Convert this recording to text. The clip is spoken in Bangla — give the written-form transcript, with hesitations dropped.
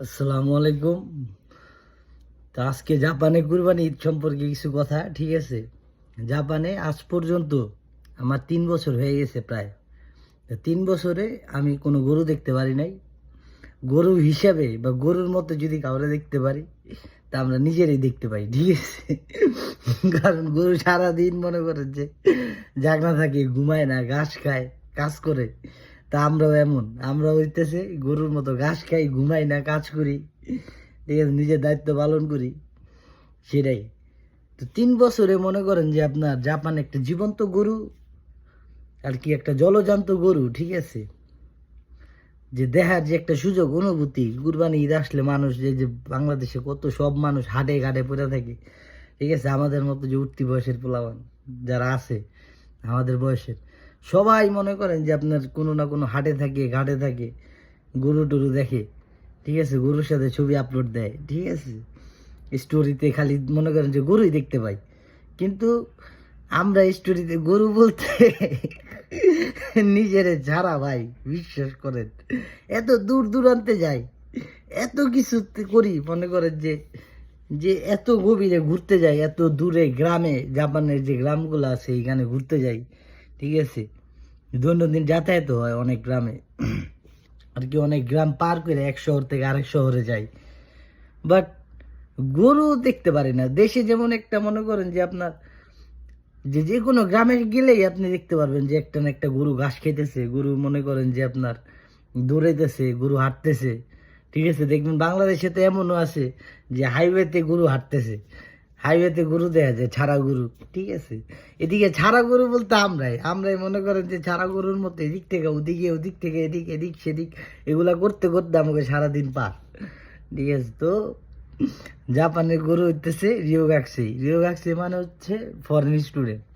আসসালামু আলাইকুম। তো আজকে জাপানে কুরবানি ঈদ সম্পর্কে কিছু কথা, ঠিক আছে? জাপানে আজ পর্যন্ত আমার 3 বছর হয়ে গেছে প্রায়। তো 3 বছরে আমি কোনো গরু দেখতে পারি নাই। গরু হিসাবে বা গরুর মতো যদি কাউরে দেখতে পারি, তা আমরা নিজেরাই দেখতে পাই, ঠিক আছে? কারণ গরু সারাদিন মনে করেন যে জাগনা থাকে, ঘুমায় না, ঘাস খায়, কাজ করে। তা আমরাও এমন, আমরা হইতেছে গরুর মতো ঘাস খাই, ঘুমাই না, কাজ করি, ঠিক আছে, নিজের দায়িত্ব পালন করি, সেটাই। তো 3 বছরে মনে করেন যে আপনার জাপান একটা জীবন্ত গরু, আর কি একটা জলজান্ত গরু, ঠিক আছে, যে দেখার যে একটা সুযোগ অনুভূতি। কুরবানি ঈদ আসলে মানুষ যে যে বাংলাদেশে কত সব মানুষ হাটে ঘাটে পড়ে থাকে, ঠিক আছে, আমাদের মতো যে উঠতি বয়সের পোলাপান যারা আছে, আমাদের বয়সের সবাই মনে করেন যে আপনার কোনো না কোনো হাটে থাকে, ঘাটে থাকে, গরু টরু দেখে, ঠিক আছে, গরুর সাথে ছবি আপলোড দেয়, ঠিক আছে, স্টোরিতে খালি মনে করেন যে গরুই দেখতে পাই। কিন্তু আমরা স্টোরিতে গরু বলতে নিজেরে ছাড়া, ভাই বিশ্বাস করেন, এত দূর দূরান্তে যাই, এত কিছু করি, মনে করেন যে যে এত গভীরে ঘুরতে যাই, এত দূরে গ্রামে, জাপানের যে গ্রামগুলো আছে এখানে ঘুরতে যাই, ঠিক আছে, দৈনন্দিন যাতায়াত হয় অনেক গ্রামে, আর কি অনেক গ্রাম পার করে এক শহর থেকে আরেক শহরে যাই, বাট গরু দেখতে পারি না। দেশে যেমন একটা মনে করেন যে আপনার যে যে কোনো গ্রামে গেলেই আপনি দেখতে পারবেন যে একটা না একটা গরু ঘাস খেতেছে, গরু মনে করেন যে আপনার দৌড়াইতেছে, গরু হাঁটতেছে, ঠিক আছে। দেখবেন বাংলাদেশে তো এমনও আছে যে হাইওয়েতে গরু হাঁটতেছে, হাইওয়েতে গরু দেখা যায়, ছাড়া গরু, ঠিক আছে। এদিকে ছাড়া গরু বলতে আমরাই মনে করেন যে ছাড়া গরুর মতো এদিক থেকে ওদিকে, ওদিক থেকে এদিক, এদিক সেদিক, এগুলা করতে করতে আমাকে সারাদিন পার, ঠিক আছে। তো জাপানের গরু হইতেছে রিওগাক্সি। রিওগাক্সি মানে হচ্ছে ফরেন স্টুডেন্ট।